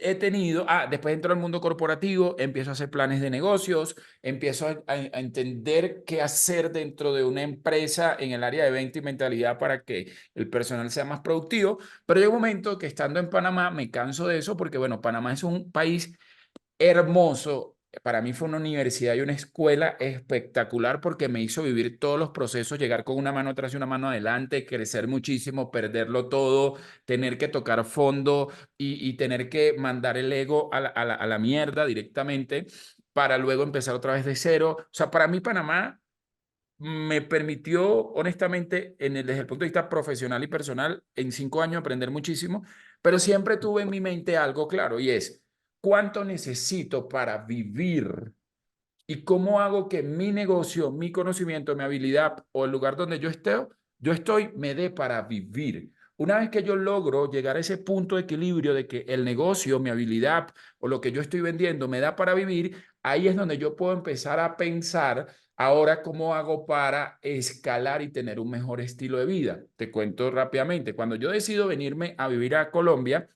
A: he tenido, después entro al mundo corporativo, empiezo a hacer planes de negocios, empiezo a entender qué hacer dentro de una empresa en el área de venta y mentalidad para que el personal sea más productivo, pero llega un momento que estando en Panamá me canso de eso porque, bueno, Panamá es un país hermoso. Para mí fue una universidad y una escuela espectacular porque me hizo vivir todos los procesos, llegar con una mano atrás y una mano adelante, crecer muchísimo, perderlo todo, tener que tocar fondo y tener que mandar el ego a la mierda directamente para luego empezar otra vez de cero. O sea, para mí Panamá me permitió, honestamente, desde el punto de vista profesional y personal, en 5 años aprender muchísimo, pero siempre tuve en mi mente algo claro y es, ¿cuánto necesito para vivir? ¿Y cómo hago que mi negocio, mi conocimiento, mi habilidad o el lugar donde yo estoy, me dé para vivir? Una vez que yo logro llegar a ese punto de equilibrio de que el negocio, mi habilidad o lo que yo estoy vendiendo me da para vivir, ahí es donde yo puedo empezar a pensar ahora cómo hago para escalar y tener un mejor estilo de vida. Te cuento rápidamente. Cuando yo decido venirme a vivir a Colombia,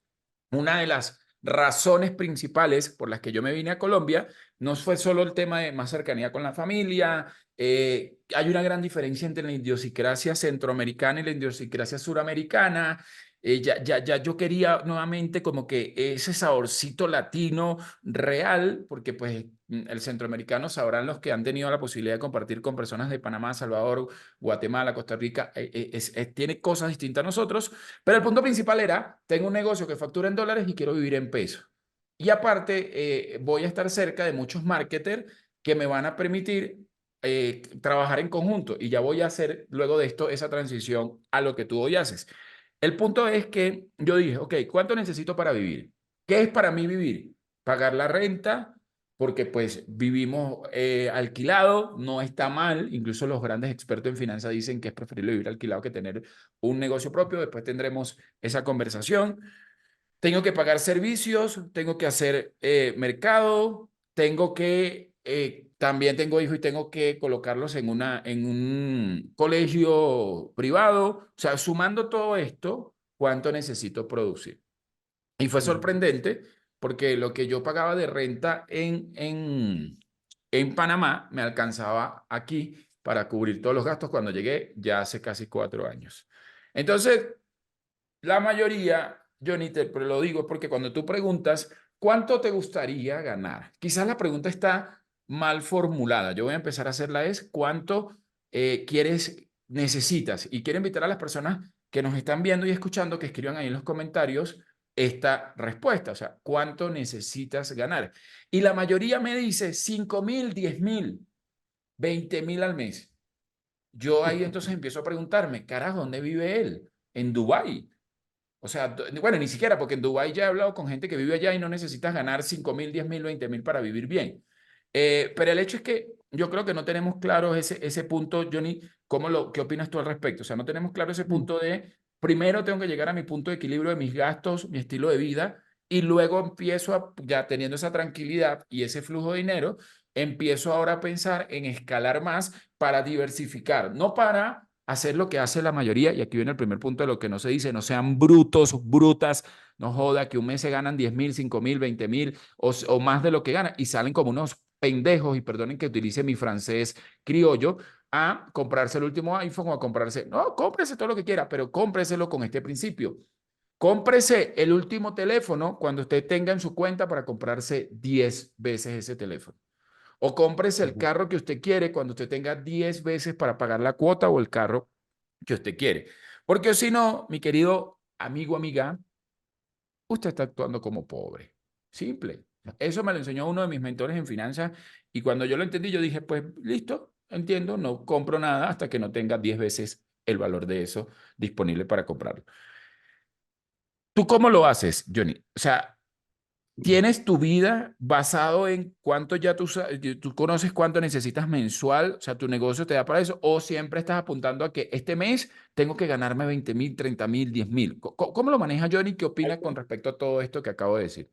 A: una de las razones principales por las que yo me vine a Colombia no fue solo el tema de más cercanía con la familia. Hay una gran diferencia entre la idiosincrasia centroamericana y la idiosincrasia suramericana. Ya yo quería nuevamente como que ese saborcito latino real, porque pues el centroamericano sabrán los que han tenido la posibilidad de compartir con personas de Panamá, Salvador, Guatemala, Costa Rica, tiene cosas distintas a nosotros, pero el punto principal era, tengo un negocio que factura en dólares y quiero vivir en pesos. Y aparte, voy a estar cerca de muchos marketers que me van a permitir trabajar en conjunto y ya voy a hacer luego de esto esa transición a lo que tú hoy haces. El punto es que yo dije, ok, ¿cuánto necesito para vivir? ¿Qué es para mí vivir? Pagar la renta, porque pues vivimos alquilado, no está mal, incluso los grandes expertos en finanzas dicen que es preferible vivir alquilado que tener un negocio propio, después tendremos esa conversación. Tengo que pagar servicios, tengo que hacer mercado, también tengo hijos y tengo que colocarlos en un colegio privado. O sea, sumando todo esto, ¿cuánto necesito producir? Y fue
B: Ujú.
A: sorprendente porque lo que yo pagaba de renta en Panamá me alcanzaba aquí para cubrir todos los gastos cuando llegué ya hace casi 4 años. Entonces, la mayoría, Johnny, pero lo digo porque cuando tú preguntas, ¿cuánto te gustaría ganar? Quizás la pregunta está mal formulada. Yo voy a empezar a hacerla es, ¿cuánto necesitas? Y quiero invitar a las personas que nos están viendo y escuchando que escriban ahí en los comentarios esta respuesta. O sea, ¿cuánto necesitas ganar? Y la mayoría me dice 5.000, 10.000, 20.000 al mes. Yo ahí entonces empiezo a preguntarme, carajo, ¿dónde vive él? En Dubái. O sea, bueno, ni siquiera, porque en Dubái ya he hablado con gente que vive allá y no necesitas ganar 5.000, 10.000, 20.000 para vivir bien. Pero el hecho es que yo creo que no tenemos claro ese punto, Johnny. ¿Qué opinas tú al respecto? O sea, no tenemos claro ese punto de, primero tengo que llegar a mi punto de equilibrio de mis gastos, mi estilo de vida, y luego empiezo ya teniendo esa tranquilidad y ese flujo de dinero, empiezo ahora a pensar en escalar más para diversificar, no para hacer lo que hace la mayoría, y aquí viene el primer punto de lo que no se dice, no sean brutos, brutas, no joda que un mes se ganan 10.000, 5.000, 20.000 o más de lo que ganan y salen como unos pendejos, y perdonen que utilice mi francés criollo, a comprarse el último iPhone o a comprarse, no, cómprese todo lo que quiera, pero cómpreselo con este principio. Cómprese el último teléfono cuando usted tenga en su cuenta para comprarse 10 veces ese teléfono. O cómprese el
B: Ujú.
A: carro que usted quiere cuando usted tenga 10 veces para pagar la cuota o el carro que usted quiere. Porque si no, mi querido amigo, amiga, usted está actuando como pobre. Simple. Eso me lo enseñó uno de mis mentores en finanzas y cuando yo lo entendí, yo dije, pues listo, entiendo, no compro nada hasta que no tenga 10 veces el valor de eso disponible para comprarlo. ¿Tú cómo lo haces, Johnny? O sea, ¿tienes tu vida basado en cuánto ya tú conoces cuánto necesitas mensual? O sea, tu negocio te da para eso. ¿O siempre estás apuntando a que este mes tengo que ganarme 20.000, 30.000, 10.000? ¿Cómo lo maneja Johnny? ¿Qué opina con respecto a todo esto que acabo de decir?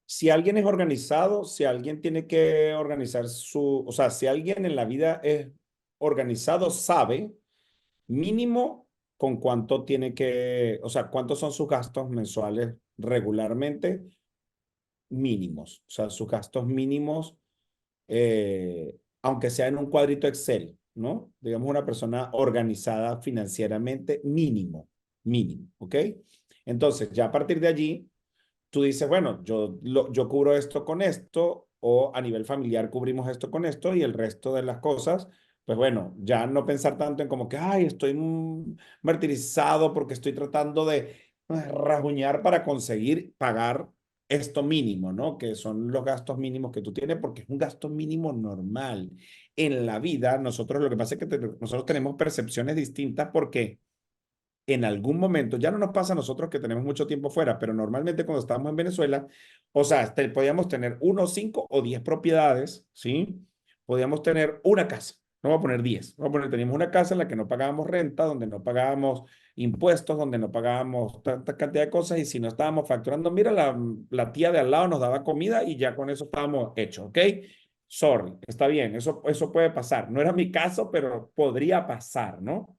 B: Si alguien es organizado, si alguien tiene que organizar o sea, si alguien en la vida es organizado, sabe mínimo con cuánto tiene que, o sea, cuántos son sus gastos mensuales regularmente mínimos, o sea, sus gastos mínimos, aunque sea en un cuadrito Excel, ¿no? Digamos una persona organizada financieramente, mínimo, mínimo, ¿ok? Entonces, ya a partir de allí, tú dices, bueno, yo cubro esto con esto, o a nivel familiar cubrimos esto con esto, y el resto de las cosas, pues bueno, ya no pensar tanto en como que, ay, estoy martirizado porque estoy tratando de rasguñar para conseguir pagar esto mínimo, ¿no? Que son los gastos mínimos que tú tienes, porque es un gasto mínimo normal. En la vida, nosotros lo que pasa es que nosotros tenemos percepciones distintas porque en algún momento, ya no nos pasa a nosotros que tenemos mucho tiempo fuera, pero normalmente cuando estábamos en Venezuela, o sea, podíamos tener 1, 5 o 10 propiedades, ¿sí? Podíamos tener una casa, no voy a poner 10, vamos a poner, teníamos una casa en la que no pagábamos renta, donde no pagábamos impuestos, donde no pagábamos tanta cantidad de cosas, y si no estábamos facturando, mira, la tía de al lado nos daba comida y ya con eso estábamos hechos, ¿ok? Sorry, está bien, eso puede pasar. No era mi caso, pero podría pasar, ¿no?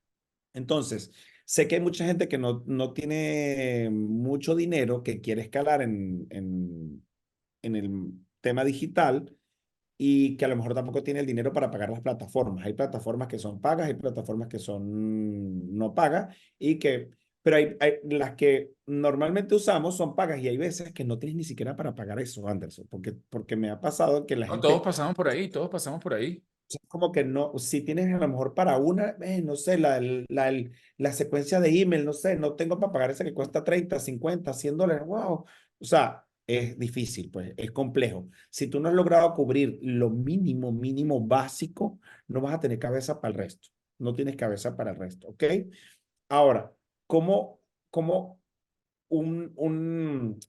B: Entonces, sé que hay mucha gente que no tiene mucho dinero, que quiere escalar en el tema digital, y que a lo mejor tampoco tiene el dinero para pagar las plataformas. Hay plataformas que son pagas, hay plataformas que son no pagas, pero hay las que normalmente usamos son pagas, y hay veces que no tienes ni siquiera para pagar eso, Anderson, porque me ha pasado que la
A: No, todos
B: gente
A: pasamos por ahí, todos pasamos por ahí.
B: sea, como que no, si tienes a lo mejor para una, no sé, la secuencia de email, no sé, no tengo para pagar esa que cuesta 30, 50, $100, wow. O sea, es difícil, pues, es complejo. Si tú no has logrado cubrir lo mínimo, mínimo básico, no vas a tener cabeza para el resto. No tienes cabeza para el resto, ¿ok? Ahora, ¿cómo, cómo un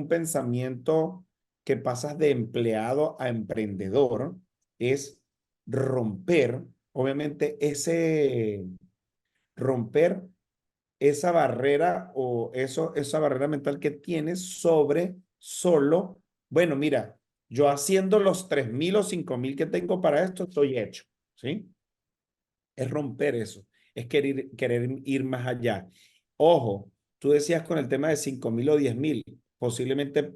B: pensamiento que pasas de empleado a emprendedor es romper, obviamente, romper esa barrera, o esa barrera mental que tienes sobre solo, bueno, mira, yo haciendo los 3,000 o 5,000 que tengo para esto, estoy hecho, ¿sí? Es romper eso, es querer ir más allá. Ojo, tú decías con el tema de 5,000 o 10,000, posiblemente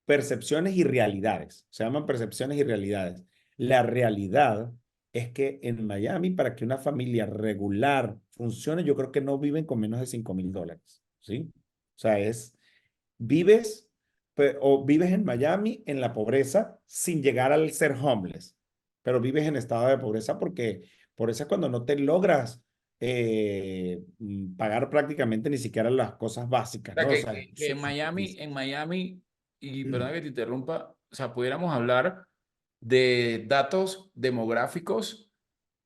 B: percepciones y realidades. Se llaman percepciones y realidades. La realidad es que en Miami, para que una familia regular funcione, yo creo que no viven con menos de $5,000, ¿sí? O sea, vives o vives en Miami en la pobreza sin llegar al ser homeless, pero vives en estado de pobreza porque pobreza es cuando no te logras pagar prácticamente ni siquiera las cosas básicas,
A: O sea,
B: ¿no? O sea,
A: que
B: es súper difícil.
A: En Miami, y perdona que te interrumpa, o sea, pudiéramos hablar de datos demográficos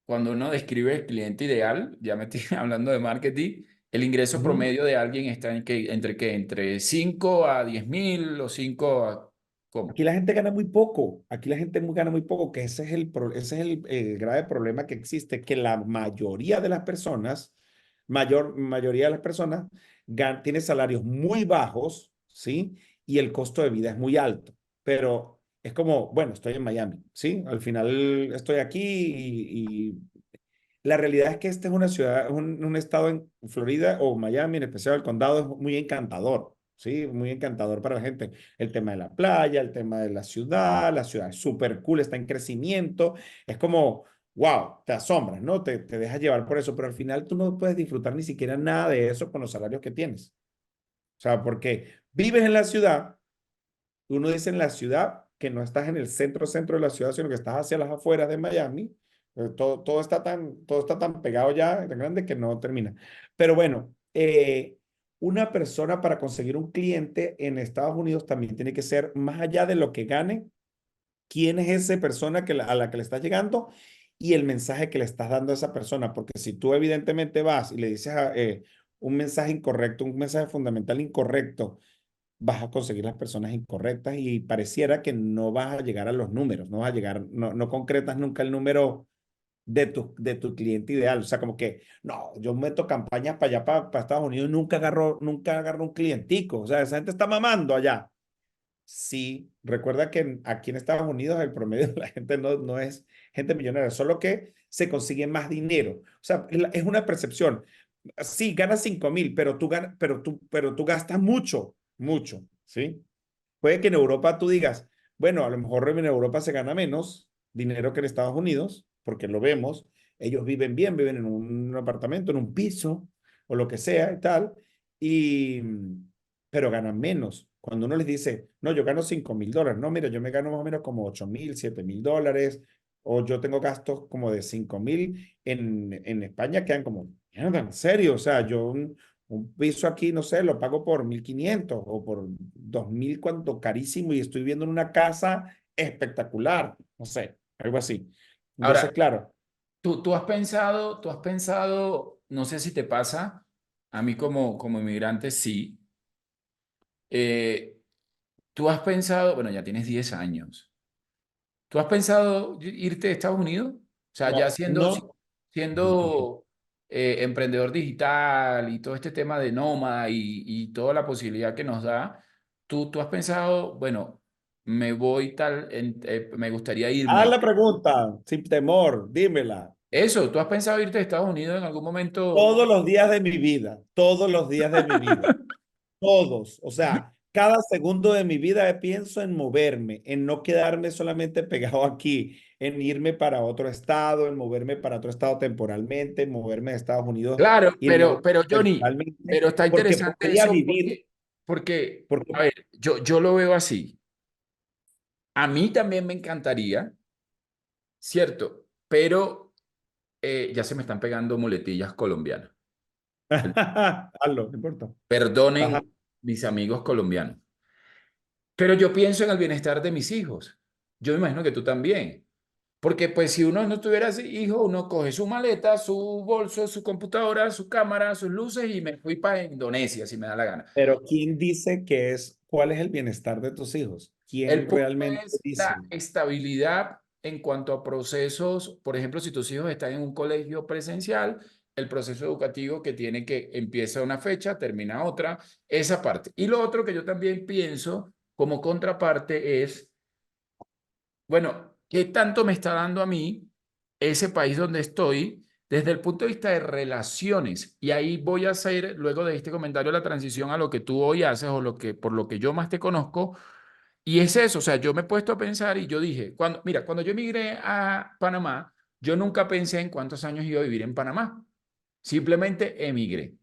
A: cuando uno describe el cliente ideal, ya me estoy hablando de marketing, el ingreso
B: Ujú.
A: promedio de alguien está entre 5 a 10,000 o 5 a... ¿Cómo?
B: Aquí la gente gana muy poco, aquí la gente gana muy poco, que ese es el grave problema que existe, que la mayoría de las personas, mayoría de las personas tiene salarios muy bajos, ¿sí? Y el costo de vida es muy alto, pero es como, bueno, estoy en Miami, ¿sí? Al final estoy aquí, y la realidad es que esta es una ciudad, un estado en Florida o Miami, en especial el condado, es muy encantador, ¿sí? Muy encantador para la gente. El tema de la playa, el tema de la ciudad es súper cool, está en crecimiento. Es como, wow, te asombras, ¿no? Te dejas llevar por eso, pero al final tú no puedes disfrutar ni siquiera nada de eso con los salarios que tienes. O sea, porque vives en la ciudad, uno dice en la ciudad que no estás en el centro de la ciudad, sino que estás hacia las afueras de Miami. Todo está tan pegado ya, tan grande que no termina. Pero bueno, una persona para conseguir un cliente en Estados Unidos también tiene que ser más allá de lo que gane, quién es esa persona a la que le estás llegando, y el mensaje que le estás dando a esa persona. Porque si tú evidentemente vas y le dices un mensaje incorrecto, un mensaje fundamental incorrecto, vas a conseguir las personas incorrectas, y pareciera que no vas a llegar a los números, no vas a llegar, no concretas nunca el número de tu cliente ideal. O sea, como que, no, yo meto campañas para allá, para Estados Unidos, y nunca agarro un clientico. O sea, esa gente está mamando allá. Sí, recuerda que aquí en Estados Unidos el promedio de la gente no es gente millonaria, solo que se consigue más dinero. O sea, es una percepción. sí, ganas 5.000, pero tú gastas mucho, mucho, ¿sí? Puede que en Europa tú digas, bueno, a lo mejor en Europa se gana menos dinero que en Estados Unidos, porque lo vemos, ellos viven bien, viven en un apartamento, en un piso, o lo que sea y tal, y, pero ganan menos. Cuando uno les dice, no, yo gano $5.000, no, mira, yo me gano más o menos como 8.000, $7.000, o yo tengo gastos como de 5.000, en España quedan como, mierda, en serio, o sea, yo un piso aquí, no sé, lo pago por 1.500 o por 2.000 cuando carísimo y estoy viviendo en una casa espectacular, no sé, algo así. Entonces,
A: Ahora,
B: claro.
A: tú has pensado, no sé si te pasa, a mí como inmigrante sí, eh, tú has pensado, bueno, ya tienes 10 años, ¿tú has pensado irte a Estados Unidos? O sea, ya
B: No, no.
A: siendo emprendedor digital y todo este tema de nómada y toda la posibilidad que nos da, tú has pensado, bueno, me voy me gustaría
B: Haz
A: irme.
B: la pregunta, sin temor, dímela.
A: Eso, ¿tú has pensado irte a Estados Unidos en algún momento?
B: Todos los días de mi vida, todos los días de mi vida. Todos, o sea, cada segundo de mi vida pienso en moverme, en no quedarme solamente pegado aquí, en irme para otro estado, en moverme para otro estado temporalmente, en moverme a Estados Unidos,
A: Claro,
B: irme
A: pero Johnny,
B: personalmente,
A: pero está
B: porque
A: interesante
B: podría
A: eso
B: vivir,
A: porque,
B: porque,
A: a ver, yo lo veo así. A mí también me encantaría, ¿cierto? Pero ya se me están pegando muletillas colombianas.
B: hazlo, no importa. Ajá.
A: Perdonen mis amigos colombianos. Pero yo pienso en el bienestar de mis hijos. Yo me imagino que tú también. Porque pues si uno no tuviera hijo, uno coge su maleta, su bolso, su computadora, su cámara, sus luces y me fui para Indonesia si me da la gana.
B: Pero ¿quién dice que es, cuál es el bienestar de tus hijos?
A: El
B: ¿Quién
A: punto
B: realmente
A: es
B: dice?
A: la estabilidad en cuanto a procesos. Por ejemplo, si tus hijos están en un colegio presencial, el proceso educativo que tiene que empieza una fecha, termina otra, esa parte. Y lo otro que yo también pienso como contraparte es, bueno, ¿qué tanto me está dando a mí ese país donde estoy desde el punto de vista de relaciones? Y ahí voy a hacer, luego de este comentario, la transición a lo que tú hoy haces o lo que, por lo que yo más te conozco. Y es eso, o sea, yo me he puesto a pensar y yo dije, mira, cuando yo emigré a Panamá, yo nunca pensé en cuántos años iba a vivir en Panamá. Simplemente emigré.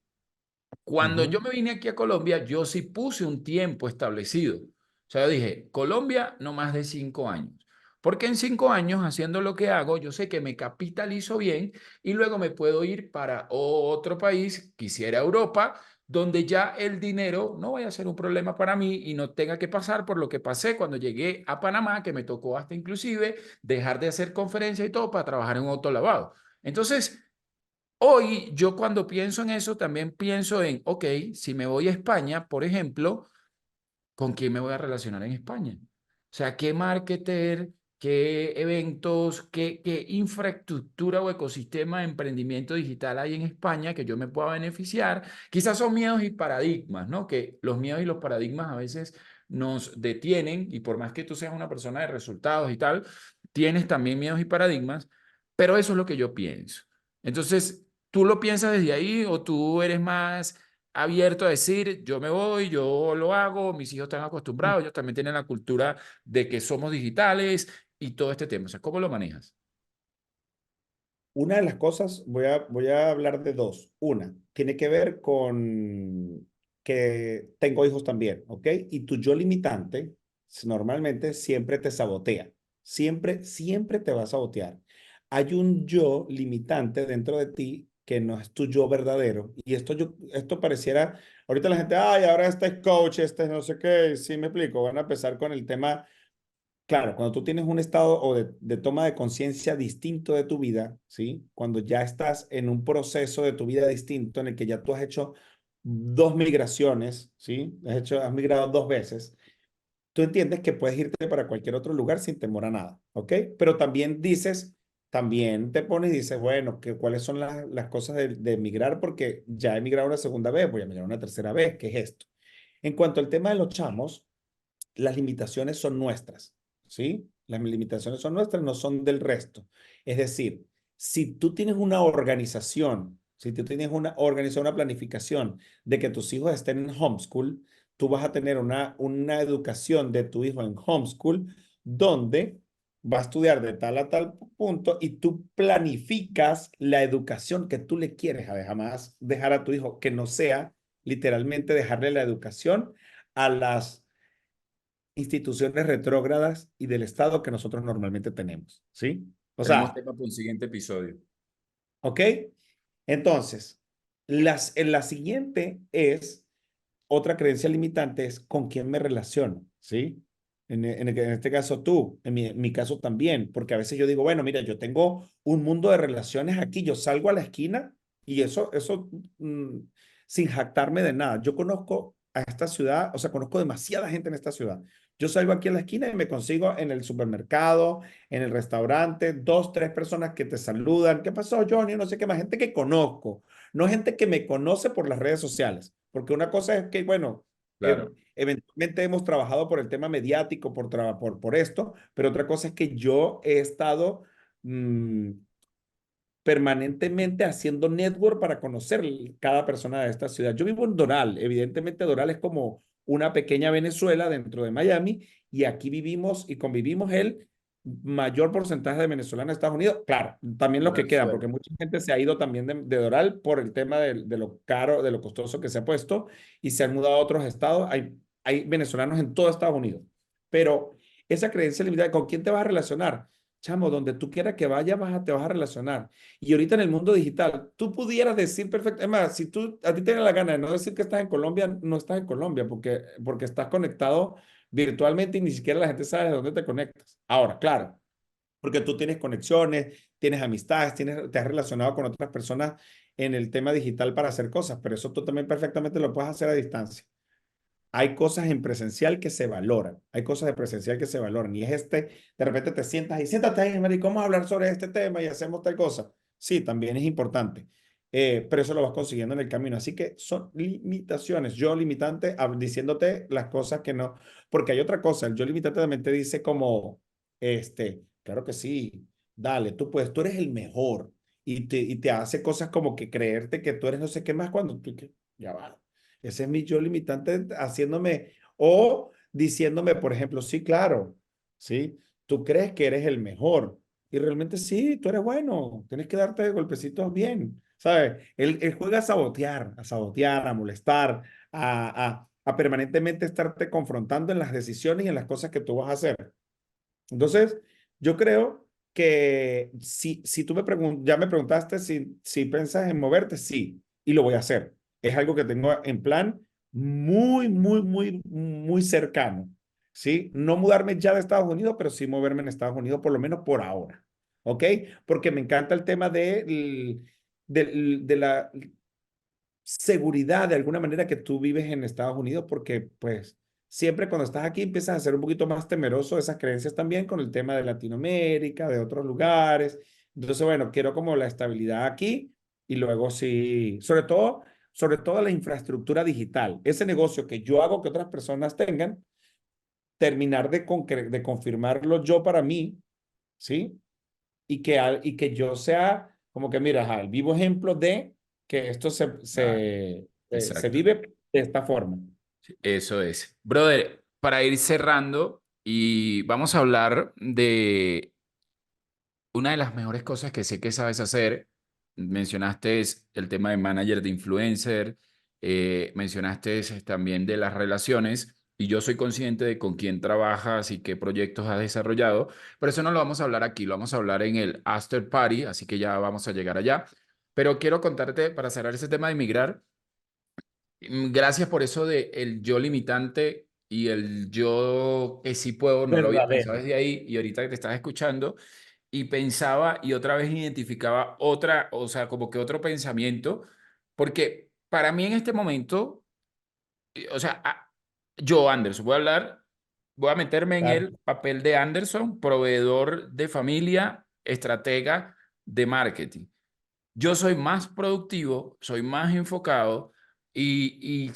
A: Cuando yo
B: Ujú.
A: me vine aquí a Colombia, yo sí puse un tiempo establecido. O sea, yo dije, Colombia no más de 5 años. Porque en 5 años, haciendo lo que hago, yo sé que me capitalizo bien y luego me puedo ir para otro país, quisiera Europa, donde ya el dinero no vaya a ser un problema para mí y no tenga que pasar por lo que pasé cuando llegué a Panamá, que me tocó hasta inclusive dejar de hacer conferencias y todo para trabajar en un autolavado. Entonces, hoy yo cuando pienso en eso también pienso en, ok, si me voy a España, por ejemplo, ¿con quién me voy a relacionar en España? O sea, ¿qué marketer, qué eventos, qué infraestructura o ecosistema de emprendimiento digital hay en España que yo me pueda beneficiar? Quizás son miedos y paradigmas, ¿no? Que los miedos y los paradigmas a veces nos detienen y por más que tú seas una persona de resultados y tal, tienes también miedos y paradigmas, pero eso es lo que yo pienso. Entonces, ¿tú lo piensas desde ahí o tú eres más abierto a decir, yo me voy, yo lo hago, mis hijos están acostumbrados, ellos también tienen la cultura de que somos digitales y todo este tema? O sea, ¿cómo lo manejas?
B: Una de las cosas, voy a hablar de dos. Una, tiene que ver con que tengo hijos también, ¿ok? Y tu yo limitante normalmente siempre te sabotea. Siempre, siempre te va a sabotear. Hay un yo limitante dentro de ti que no es tu yo verdadero. Y esto pareciera, ahorita la gente, ay, ahora este es coach, este es no sé qué, sí me explico, van a empezar con el tema. Claro, cuando tú tienes un estado o de toma de conciencia distinto de tu vida, ¿sí? Cuando ya estás en un proceso de tu vida distinto en el que ya tú has hecho dos migraciones, ¿sí? Has migrado dos veces, tú entiendes que puedes irte para cualquier otro lugar sin temor a nada, ¿ok? Pero también dices, también te pones y dices, bueno, ¿cuáles son las cosas de emigrar? Porque ya he migrado una segunda vez, voy a migrar una tercera vez, ¿qué es esto? En cuanto al tema de los chamos, las limitaciones son nuestras, ¿sí? Las limitaciones son nuestras, no son del resto. Es decir, si tú tienes una organización, si tú tienes organizado una planificación de que tus hijos estén en homeschool, tú vas a tener una educación de tu hijo en homeschool donde va a estudiar de tal a tal punto y tú planificas la educación que tú le quieres a jamás dejar a tu hijo, que no sea literalmente dejarle la educación a las instituciones retrógradas y del Estado que nosotros normalmente tenemos, ¿sí? O
A: Tenemos
B: sea,
A: tema para un siguiente episodio.
B: ¿ok? Entonces, en la siguiente es otra creencia limitante es con quién me relaciono, ¿sí? En este caso tú, en mi caso también, porque a veces yo digo, bueno, mira, yo tengo un mundo de relaciones aquí, yo salgo a la esquina y eso sin jactarme de nada. Yo conozco a esta ciudad, o sea, conozco demasiada gente en esta ciudad. Yo salgo aquí a la esquina y me consigo en el supermercado, en el restaurante, dos, tres personas que te saludan. ¿Qué pasó, Johnny? No sé qué más, gente que conozco, no gente que me conoce por las redes sociales. Porque una cosa es que, bueno,
A: Claro.
B: eventualmente hemos trabajado por el tema mediático, por esto, pero otra cosa es que yo he estado mm, permanentemente haciendo network para conocer cada persona de esta ciudad. Yo vivo en Doral, evidentemente Doral es como una pequeña Venezuela dentro de Miami y aquí vivimos y convivimos el mayor porcentaje de venezolanos en Estados Unidos. Claro, también los que
A: Buena
B: quedan, porque
A: suerte.
B: mucha gente se ha ido también de Doral por el tema de lo caro, de lo costoso que se ha puesto y se han mudado a otros estados. Hay venezolanos en todo Estados Unidos, pero esa creencia limitada, ¿con quién te vas a relacionar? Chamo, donde tú quieras que vayas, te vas a relacionar. Y ahorita en el mundo digital, tú pudieras decir perfecto, es más, si tú a ti te da la gana de no decir que estás en Colombia, no estás en Colombia porque estás conectado virtualmente y ni siquiera la gente sabe de dónde te conectas. Ahora, claro, porque tú tienes conexiones, tienes amistades, te has relacionado con otras personas en el tema digital para hacer cosas, pero eso tú también perfectamente lo puedes hacer a distancia. Hay cosas en presencial que se valoran, hay cosas de presencial que se valoran y es de repente te sientas y siéntate ahí, Mary, vamos a hablar sobre este tema y hacemos tal cosa. Sí, también es importante, pero eso lo vas consiguiendo en el camino. Así que son limitaciones. Yo limitante diciéndote las cosas que no, porque hay otra cosa, el yo limitante también te dice como, claro que sí, dale, tú puedes, tú eres el mejor y te hace cosas como que creerte que tú eres no sé qué más cuando tú, ya va. Ese es mi yo limitante haciéndome o diciéndome, por ejemplo, sí, claro, sí, tú crees que eres el mejor y realmente sí, tú eres bueno, tienes que darte golpecitos bien, ¿sabes? Él juega a sabotear, a molestar, a permanentemente estarte confrontando en las decisiones y en las cosas que tú vas a hacer. Entonces, yo creo que si tú ya me preguntaste si piensas en moverte, sí, y lo voy a hacer. Es algo que tengo en plan muy cercano, ¿sí? No mudarme ya de Estados Unidos, pero sí moverme en Estados Unidos, por lo menos por ahora, ¿ok? Porque me encanta el tema de la seguridad de alguna manera que tú vives en Estados Unidos porque pues siempre cuando estás aquí empiezas a ser un poquito más temeroso de esas creencias también con el tema de Latinoamérica, de otros lugares. Entonces, bueno, quiero como la estabilidad aquí y luego sí, sobre todo la infraestructura digital, ese negocio que yo hago que otras personas tengan, terminar de confirmarlo yo para mí, ¿sí? Y que yo sea como que, mira, el vivo ejemplo de que esto
A: Claro,
B: se
A: exacto.
B: vive de esta forma.
A: Eso es. Brother, para ir cerrando y vamos a hablar de una de las mejores cosas que sé que sabes hacer. Mencionaste es el tema de manager de influencer, mencionaste también de las relaciones y yo soy consciente de con quién trabajas y qué proyectos has desarrollado, pero eso no lo vamos a hablar aquí, lo vamos a hablar en el After Party, así que ya vamos a llegar allá. Pero quiero contarte, para cerrar ese tema de migrar, gracias por eso de el yo limitante y el yo que sí puedo, no lo había pensado
B: Verdadero.
A: desde ahí y ahorita que te estás escuchando y pensaba y otra vez identificaba otra, o sea, como que otro pensamiento, porque para mí en este momento, o sea, yo, Anderson, voy a meterme en
B: Claro.
A: el papel de Anderson, proveedor de familia, estratega de marketing. Yo soy más productivo, soy más enfocado en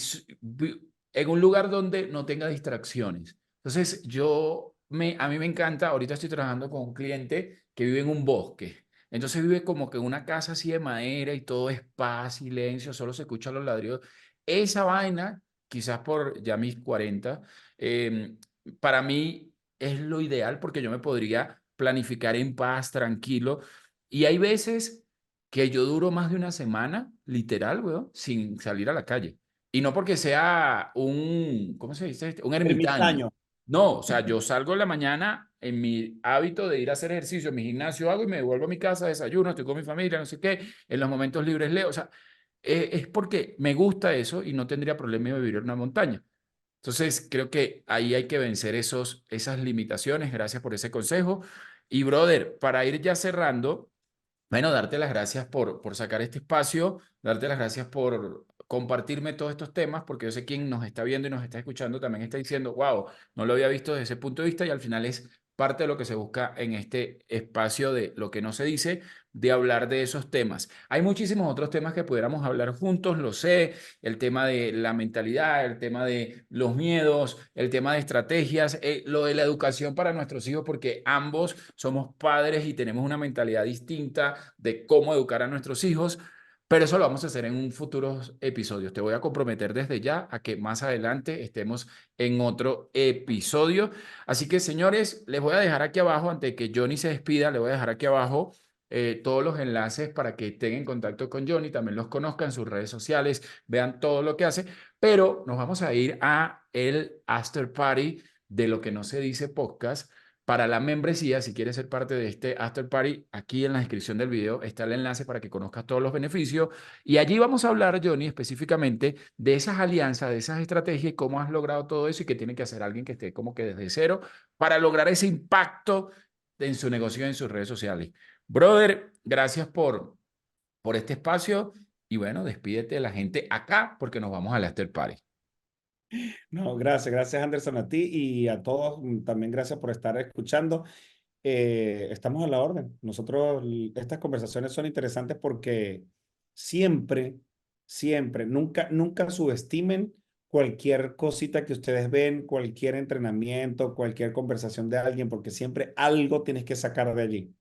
A: un lugar donde no tenga distracciones. Entonces, a mí me encanta, ahorita estoy trabajando con un cliente que vive en un bosque. Entonces vive como que en una casa así de madera y todo es paz, silencio, solo se escuchan los ladridos. Esa vaina, quizás por ya mis 40, eh, para mí es lo ideal porque yo me podría planificar en paz, tranquilo. Y hay veces que yo duro más de una semana, literal, weón, sin salir a la calle. Y no porque sea un, ¿cómo se dice? Un ermitaño.
B: Ermitaño.
A: No, o sea, yo salgo en la mañana en mi hábito de ir a hacer ejercicio en mi gimnasio, hago y me devuelvo a mi casa, desayuno, estoy con mi familia, no sé qué, en los momentos libres leo, o sea, es porque me gusta eso y no tendría problema de vivir en una montaña. Entonces, creo que ahí hay que vencer esas limitaciones. Gracias por ese consejo. Y, brother, para ir ya cerrando, bueno, darte las gracias por sacar este espacio, darte las gracias por compartirme todos estos temas, porque yo sé quien nos está viendo y nos está escuchando también está diciendo, wow, no lo había visto desde ese punto de vista y al final es parte de lo que se busca en este espacio de lo que no se dice, de hablar de esos temas. Hay muchísimos otros temas que pudiéramos hablar juntos, lo sé, el tema de la mentalidad, el tema de los miedos, el tema de estrategias, lo de la educación para nuestros hijos, porque ambos somos padres y tenemos una mentalidad distinta de cómo educar a nuestros hijos, pero eso lo vamos a hacer en un futuros episodios. Te voy a comprometer desde ya a que más adelante estemos en otro episodio. Así que, señores, les voy a dejar aquí abajo, antes de que Johnny se despida, le voy a dejar aquí abajo todos los enlaces para que estén en contacto con Johnny, también los conozcan, sus redes sociales, vean todo lo que hace, pero nos vamos a ir a el after party de lo que no se dice podcast para la membresía. Si quieres ser parte de este after party, aquí en la descripción del video está el enlace para que conozcas todos los beneficios y allí vamos a hablar, Johnny, específicamente de esas alianzas, de esas estrategias y cómo has logrado todo eso y qué tiene que hacer alguien que esté como que desde cero para lograr ese impacto en su negocio y en sus redes sociales. Brother, gracias por este espacio y bueno, despídete de la gente acá porque nos vamos al after party.
B: No, gracias, gracias Anderson a ti y a todos. También gracias por estar escuchando. Estamos a la orden. Nosotros, estas conversaciones son interesantes porque siempre, siempre, nunca subestimen cualquier cosita que ustedes ven, cualquier entrenamiento, cualquier conversación de alguien, porque siempre algo tienes que sacar de allí.